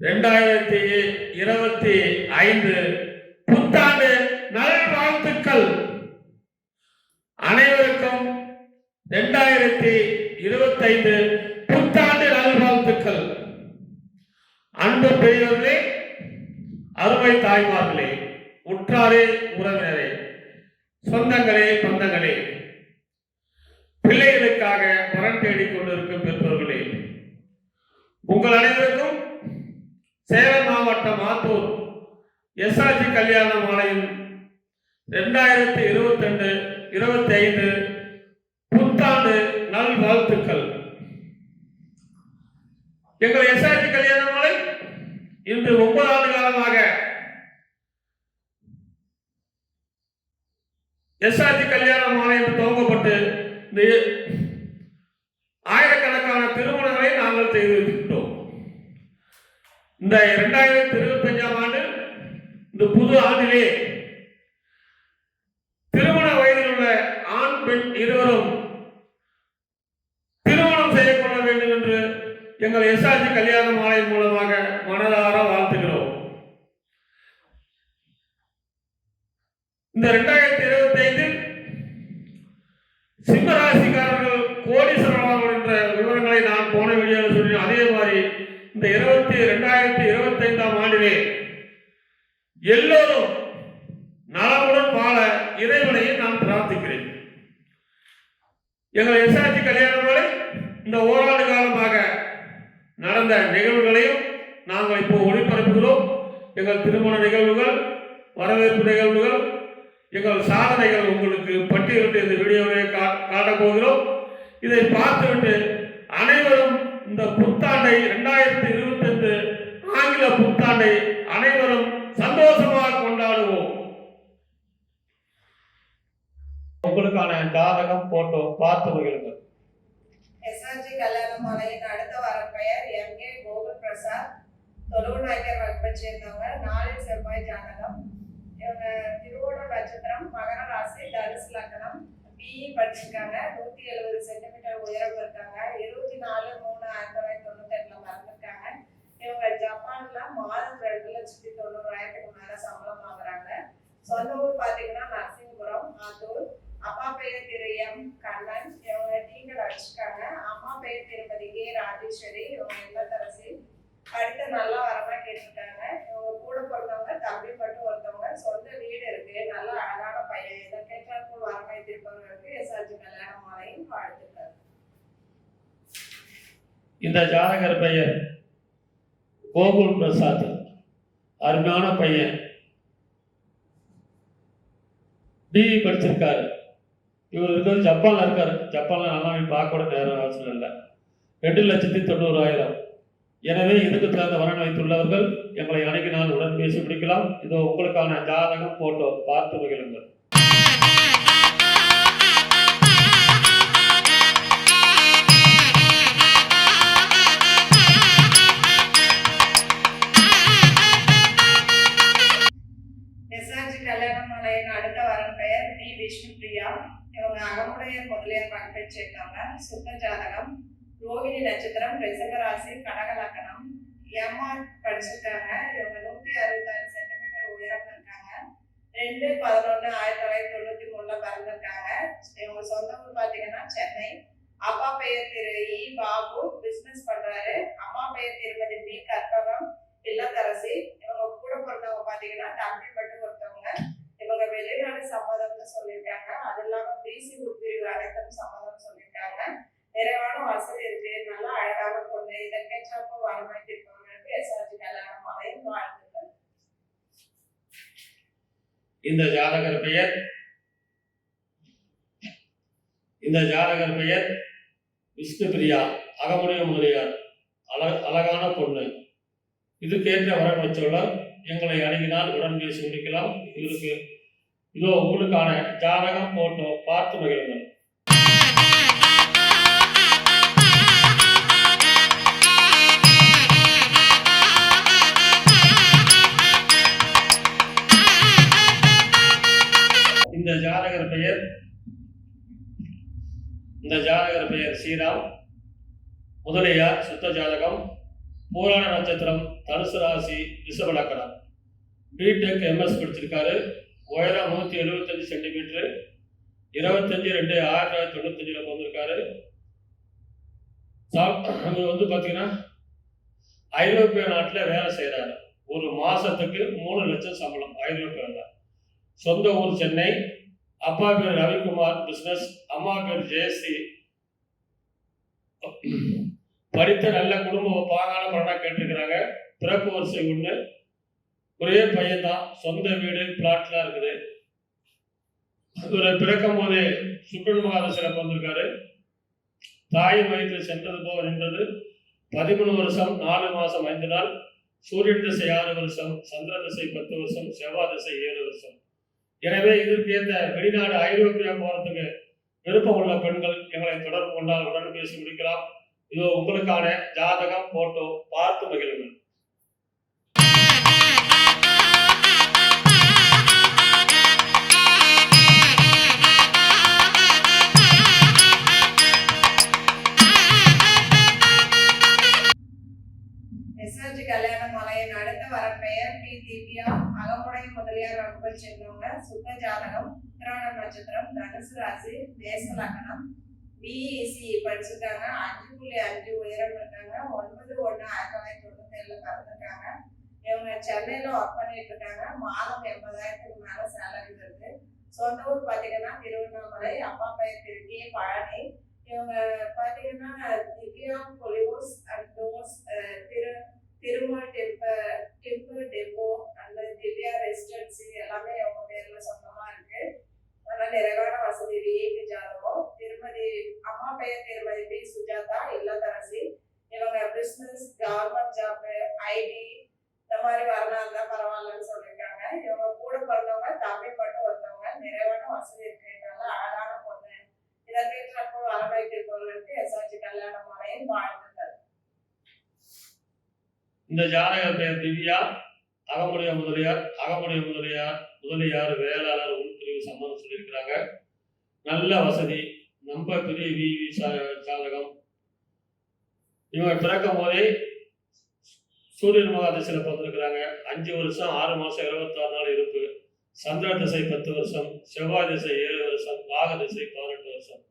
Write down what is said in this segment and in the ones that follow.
2025 புத்தாண்டு நல்வாழ்த்துக்கள். அனைவருக்கும் 2025 புத்தாண்டு நல்வாழ்த்துக்கள். அன்பு பெரியவர்களே, அருமை தாய்மார்களே, உற்றாரே, உறவினரே, சொந்தங்களே, பந்தங்களே, பிள்ளைகளுக்காக வரன் தேடிக் கொண்டிருக்கும் பெற்றோர்களே, உங்கள் அனைவருக்கும் சேலம் மாவட்டம் ஆத்தூர் எஸ்ஆர்ஜி கல்யாண மாலையில் 2022-25 புத்தாண்டு நல்வாழ்த்துக்கள். எங்கள் எஸ்ஆர்ஜி கல்யாண மாலை இன்று 9 ஆண்டு காலமாக எஸ்ஆர்ஜி கல்யாண மாலை என்று துவங்கப்பட்டு இந்த ஆயிரக்கணக்கான திருமணங்களை நாங்கள் செய்து வைத்திருக்கிறோம். இந்த 2025 ஆண்டு இந்த புது ஆண்டிலே திருமண வயதில் உள்ள ஆண் பெண் இருவரும் திருமணம் செய்யப்பட வேண்டும் என்று எங்கள் எஸ்ஆர்ஜி கல்யாண மாலை மூலமாக மனதார வாழ்த்துகிறோம். இந்த 2025 சிம்மராசிக்காரர்கள் கோடீஸ்வரர்கள் என்ற விவரங்களை நான் போன வீடியோவில் சொன்னேன். அதே மாதிரி இந்த 2025 ஆண்டிலே எல்லோரும் நலமுடன் வாழ இறைவனையை நான் பிரார்த்திக்கிறேன். எங்கள் எஸ்ஆர்ஜி கல்யாண மாலை இந்த ஓராண்டு காலமாக நடந்த நிகழ்வுகளையும் நாங்கள் இப்போ ஒளிபரப்புகிறோம். எங்கள் திருமண நிகழ்வுகள், வரவேற்பு நிகழ்வுகள், எங்கள் சாதனைகள் உங்களுக்கு பட்டியலிட்டு இந்த வீடியோவை காட்டப் போகிறோம். இதை பார்த்துவிட்டு அனைவரும் இந்த புத்தாண்டை 2025 ஆங்கில புத்தாண்டை அனைவரும் சந்தோஷமாக கொண்டாடுவோம். உங்களுக்கான ஜாதகம் போட்டோ பார்த்து மகிழுங்கள். எஸ்ஆர்ஜி கல்யாண மாலையின் அடுத்த வர பெயர் எம்.கே. கோகுல் பிரசாத். தொழுநாயக்கர் வகுப்பை சேர்ந்தவங்க. நாளில் செவ்வாய் ஜாதகம். இவங்க திருவோணம் நட்சத்திரம், மகர ராசி, தனுசு லக்னம். பிஇ படிச்சிருக்காங்க. 170 சென்டிமீட்டர் உயரம் இருக்காங்க. 24/3/1998 பிறந்திருக்காங்க. இவங்க ஜப்பான்ல மாதம் 2,90,000 மேல சம்பளம் வாங்குறாங்க. சொந்த ஊர் பாத்தீங்கன்னா நரசிங்கபுரம், ஆத்தூர். அப்பா பெயர் திரு எம். கண்ணன். இவங்க டீங்கள் அடிச்சிருக்காங்க. அம்மா பெயர் திருமதி கே. ராஜேஸ்வரி. இவங்க இல்லத்தரசி. அடுத்து நல்லா வரமா கேட்டிருக்காங்க. இவங்க கூட பிறந்தவங்க தம்பி மட்டும் ஒருத்தவங்க. சொந்த வீடு இருக்கு. நல்ல அழகான பையன். இதை கேட்டால் வரமா திருப்பவர்களுக்கு எஸ்ஆர்ஜி கல்யாண மாலையும் வாழ்த்துக்கள். இந்த ஜாதகர் பெயர் கோகுல் பிரசாத். அருமையான பையன். பிஇ படிச்சிருக்காரு. இவர் இருக்கிறது ஜப்பான்ல இருக்காரு. ஜப்பான்ல நல்லா பார்க்க கூட நேரம் அவசியம் இல்லை. 2,90,000. எனவே இதுக்கு தகுந்த வரன் வைத்துள்ளவர்கள் எங்களை அணுகினால் உடன் பேசி பிடிக்கலாம். இதோ உங்களுக்கான ஜாதகம் போட்டோ பார்த்து மகிழுங்கள். எஸ்ஆர்ஜி கல்யாண மாலையின் அடுத்த வரன் பெயர் டி. விஷ்ணு பிரியா. இவங்க அகமுடைய முதலியார் வகுப்பை சேர்ந்தவங்க. சுத்த ஜாதகம். ரோகிணி நட்சத்திரம், ரிஷபராசி, கடக லக்னம். எம்ஆர் படிச்சிருக்காங்க. இவங்க 166 சென்டிமீட்டர் உயரம் இருக்காங்க. 2/11/1993 பிறந்திருக்காங்க. இவங்க சொந்த ஊர் பாத்தீங்கன்னா சென்னை. அப்பா பெயர் திரு இ. பாபு. பிசினஸ் பண்றாரு. அம்மா பெயர் திருமதி பி. கற்பகம், இல்லத்தரசி. இவங்க கூட பிறந்தவங்க பாத்தீங்கன்னா தம்பி மட்டும் ஒருத்தவங்க. இவங்க வெளிநாடு சம்மதம்னு சொல்லியிருக்காங்க. அது இல்லாம பிசி உட்பிரிவு அனைத்தும் சம்மதம் சொல்லியிருக்காங்க. நிறைவான வசதி இருக்கு. நல்லா அழகான பொண்ணு. இதை கேட்டப்போ வரமாட்டிருப்பவங்களுக்கு எஸ்ஆர்ஜி கல்யாண மாலையும் வாழ்த்துக்கள். இந்த ஜாதகர் பெயர் விஷ்ணு பிரியா. அகமுடைய முதலியார். அழகான பொண்ணு. இதுக்கேற்ற வரன் வச்சுள்ளார். எங்களை அணுகினால் உடன் பேசி முடிக்கலாம். இவருக்கு இதோ உங்களுக்கான ஜாதகம் போட்டோ பார்த்து மகிழுங்கள். இந்த ஜாதகர் பெயர் ஸ்ரீராம். முதலியார். சுத்த ஜாதகம். பூராட நட்சத்திரம், தனுசு ராசி, ரிஷப லக்னம். பிடெக் எம்எஸ் படிச்சிருக்காரு. உயரம் 175 சென்டிமீட்டர். 25/2/1995 பிறந்திருக்காரு. இவர் வந்து பார்த்தீங்கன்னா ஐரோப்பிய நாட்டில் வேலை செய்கிறாரு. ஒரு மாசத்துக்கு 3 லட்சம் சம்பளம் ஐரோப்பியாவில். சொந்த ஊர் சென்னை. அப்பா பேர் ரவிக்குமார், பிசினஸ். அம்மா பேர் ஜெயஸ்ரீ. படித்த நல்ல குடும்ப பாங்கான பலனா கேட்டிருக்கிறாங்க. பிறப்பு வரிசை 1. ஒரே பையன் தான். சொந்த வீடு பிளாட்லாம் இருக்குது. இவர் பிறக்கும் போதே சுக்கரன் மகாதசையில் பிறந்திருக்காரு. தாயின் வயிற்றில் சென்றது போக நின்றது 13 வருஷம் 4 மாசம் 5 நாள். சூரியன் திசை 6 வருஷம், சந்திர திசை 10 வருஷம், செவ்வாய் திசை 7 வருஷம். எனவே இதற்கு ஏற்ற வெளிநாடு ஐரோப்பியா போறதுக்கு விருப்பம் உள்ள பெண்கள் எங்களை தொடர்பு கொண்டால் உடன் பேசி முடிக்கலாம். இதோ உங்களுக்கான ஜாதகம் போட்டோ பார்த்து மகிழுங்கள். எஸ்ஆர்ஜி கல்யாண மலையின் அடுத்த வரப்பெயர் பி திவ்யா. அகமுடை முதலியார் வகுப்பை சேர்ந்தவங்க. சுத்த ஜாதகம். உத்திராடம் நட்சத்திரம், தனுசு ராசி, மேச லக்னம். பிஇசி படிச்சிருக்காங்க. 5.5 உயரம் இருக்காங்க. 9/1/1997 பிறந்திருக்காங்க. இவங்க சென்னையில ஒர்க் பண்ணிட்டு இருக்காங்க. மாதம் 80,000க்கு மேல சேலரி வருது. சொந்த ஊர் பாத்தீங்கன்னா திருவண்ணாமலை. அப்பா பெயர் திருக்கே பழனி. இவங்க பாத்தீங்கன்னா திவ்யா பொலிவோஸ் அண்ட் டோஸ் திருமல் டெம்பர் டெப்போ அந்த திவ்யா ரெசிடென்சி எல்லாமே அவங்க பேர்ல சொந்தமா இருக்கு. நல்ல நிறைவான வசதி. விஐபி ஜாதகம். திருமதி அம்மா பெயர் திருமதி பி சுஜாதா, இல்லத்தரசி. இவங்க பிசினஸ், கவர்மெண்ட் ஜாப், ஐடி இந்த மாதிரி வரலாம் தான் பரவாயில்லன்னு சொல்லியிருக்காங்க. இவங்க கூட பிறந்தவங்க தம்பி மட்டும் ஒருத்தவங்க. நிறைவான வசதி இருக்கிறதுனால அழகான பொண்ணு. இதற்கேற்ற வரவைத்திருப்பவர்களுக்கு எஸ்ஆர்ஜி கல்யாண மலையின் வாழ்த்துக்கள். இந்த ஜாதக பெயர் திவ்யா. அகமுடைய முதலியார் வேளாளர் உள்பிரிவு சம்மதம் சொல்லியிருக்கிறாங்க. நல்ல வசதி. நம்ப பெரிய விவி ஜாதகம். இவங்க பிறக்கும் போதே சூரியன் மகாதசையில் பிறந்திருக்கிறாங்க. 5 வருஷம் 6 மாசம் 26 நாள் இருப்பு. சந்திர திசை 10 வருஷம், செவ்வாய் திசை 7 வருஷம், ராக திசை 18 வருஷம்.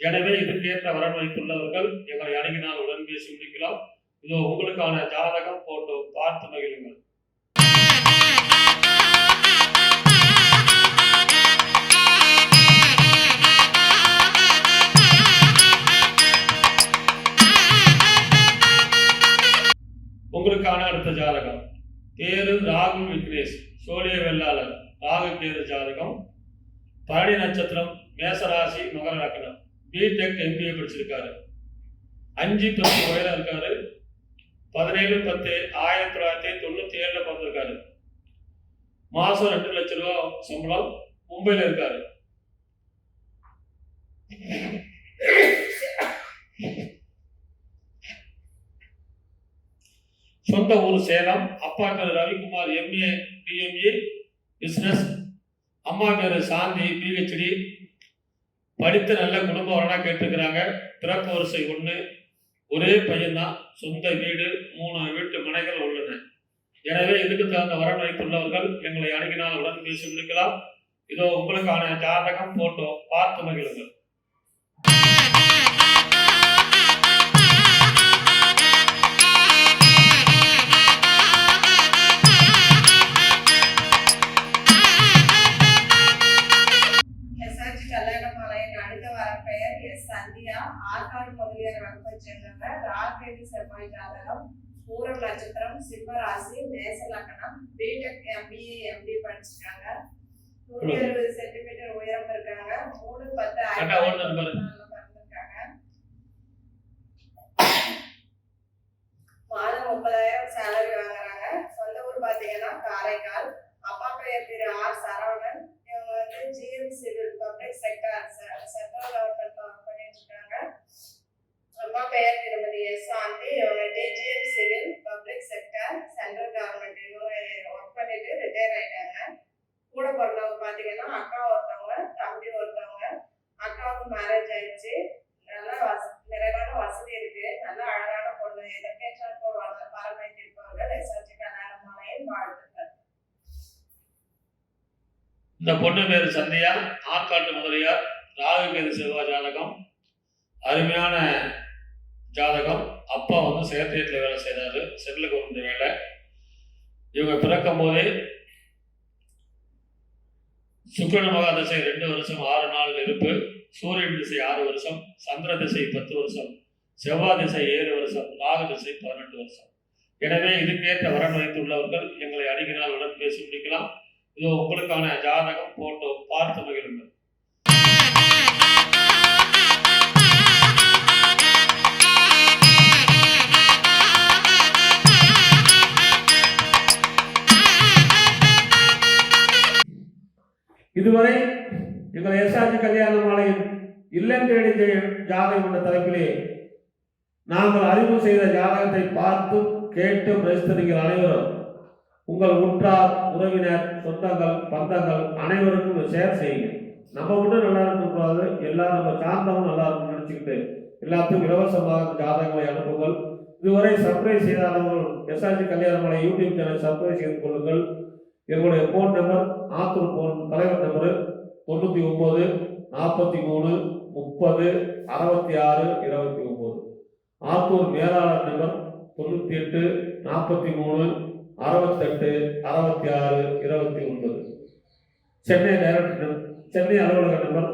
எனவே இதற்கேற்ற வரன் வைத்துள்ளவர்கள் எங்களை அணுகினால் உடன் பேசி முடிக்கலாம். இதோ உங்களுக்கான ஜாதகம் போட்டோ பார்த்து மகிழுங்கள். உங்களுக்கான அடுத்த ஜாதகம். பேரு ராகுல் விக்னேஷ். சோழிய வெள்ளாளர். ராகு கேது ஜாதகம். பரணி நட்சத்திரம், மேசராசி, மகர லக்னம். பிடெக் எம்பிஏ படிச்சிருக்காரு. 5.10 உயரம் இருக்காரு. 17/10/1997 பிறந்திருக்காரு. மாசம் 2 லட்சம் ரூபாய் சம்பளம். மும்பையில் இருக்காரு. சொந்த ஊர் சேலம். அப்பா பேர் ரவிக்குமார், எம்ஏ பிஎம்ஏ பிசினஸ். அம்மா பேர் சாந்தி, பிஹெச்டி. படித்த நல்ல குடும்ப வரனா கேட்டிருக்கிறாங்க. பிறப்பு வரிசை 1. ஒரே பையன்தான். சொந்த வீடு, 3 வீட்டு மனைகள் உள்ளன. எனவே இதுக்கு தகுந்த வரன் வைத்துள்ளவர்கள் எங்களை அணுகினால் உடன் பேசி முடிக்கலாம். இதோ உங்களுக்கான ஜாதகம் போட்டோ பார்த்து மகிழுங்கள். எஸ்ஆர்ஜி கல்யாண மலையின் அடுத்த வரப்பெயர் எஸ் சந்தியா. ஆற்காடு முதலியார் வகுப்பை சேர்ந்தவங்க. ராகேது செவ்வாய் ஜாதகம். பூரம் நட்சத்திரம், சிம்ம ராசி, மேச லக்னம். பிடெக் எம்பிஏ எம்டி படிச்சிருக்காங்க. 160 சென்டிமீட்டர் உயரம் இருக்காங்க. 3/10/1994 பிறந்திருக்காங்க. மாதம் 30,000 சேலரி வாங்குறாங்க. சொந்த ஊர் பாத்தீங்கன்னா காரைக்கால். அப்பா பெயர் திரு ஆர் சரவணன். இவங்க வந்து GM civil public sector central government work பண்ணிட்டு இருக்காங்க. அம்மா பெயர் திருமதி எஸ் சாந்தி. இவங்க DGM civil public sector central government இவங்க ஒர்க் பண்ணிட்டு ரிட்டையர் ஆயிட்டாங்க. கூட பிறந்தவங்க பாத்தீங்கன்னா அக்கா ஒருத்தவங்க, தம்பி ஒருத்தவங்க. அக்காவுக்கு மேரேஜ் ஆயிடுச்சு. இந்த பொண்ணு பேர் சந்தியா, ஆற்காட்டு முதலியார், ராகுகேது செவ்வாய் ஜாதகம், அருமையான ஜாதகம். அப்பா வந்து செக்ரட்டரியேட்ல வேலை செய்தாரு, செட்டில் கவர்மெண்ட் வேலை. இவங்க பிறக்கும் போதே சுக்கிரன் மகா திசை 2 வருஷம் 6 நாள் இருப்பு, சூரியன் திசை 6 வருஷம், சந்திர திசை 10 வருஷம், செவ்வாய் திசை 7 வருஷம், ராகு திசை 18 வருஷம். எனவே இதுக்கேற்ற வரன் வைத்துள்ளவர்கள் எங்களை அணுகினால் உடன் பேசி முடிக்கலாம். இது உங்களுக்கான ஜாதகம், போட்டோ பார்த்து மகிழுங்கள். இதுவரை எங்கள் எஸ்ஆர்ஜி கல்யாண மாலையின் இல்லம் தேடி ஜாதகம் என்ற தலைப்பிலே நாங்கள் அறிவு செய்த ஜாதகத்தை பார்த்து கேட்டு பிரசித்த நீங்கள் அனைவரும் உங்கள் உற்றார், உறவினர், சொந்தங்கள், பந்தங்கள் அனைவருக்கும் ஷேர் செய்யுங்க. நம்ம மட்டும் நல்லா இருக்கக்கூடாது, எல்லாரும் நம்ம சார்ந்தவங்க நல்லா இருக்கும் நினைச்சுக்கிட்டு எல்லாத்துக்கும் இலவசமாக ஜாதகங்களை அனுப்புங்கள். இதுவரை சப்ஸ்கிரைப் செய்தாதவர்கள் எஸ்ஆர்ஜி கல்யாண மாலை யூடியூப் சேனல் சப்ஸ்கிரைப் செய்து கொள்ளுங்கள். எங்களுடைய ஃபோன் நம்பர், ஆத்தூர் ஃபோன் தலைவர் நம்பரு 99 43 30 66 29. ஆத்தூர் மேலாளர் நம்பர் 98 43 68 66 29. சென்னை டைரக்டர் சென்னை அலுவலக நம்பர்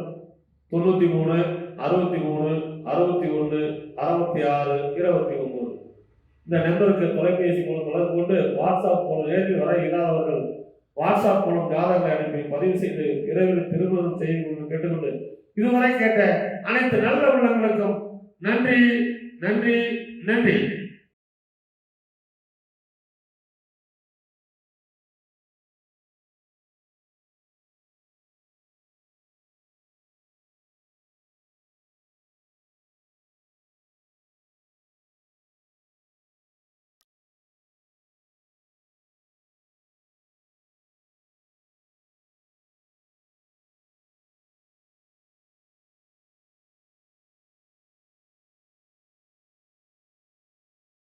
93 63 61 66 29. இந்த நம்பருக்கு தொலைபேசி மூலம் தொடர்பு கொண்டு வாட்ஸ்அப் மூலம் நேரில் வர இல்லாதவர்கள் வாட்ஸ்அப் மூலம் ஜாதகங்களை அனுப்பி பதிவு செய்து இரவில் திருமணம் செய்ய கேட்டுக்கொண்டு இதுவரை கேட்ட அனைத்து நல்ல உள்ளங்களுக்கும் நன்றி நன்றி நன்றி.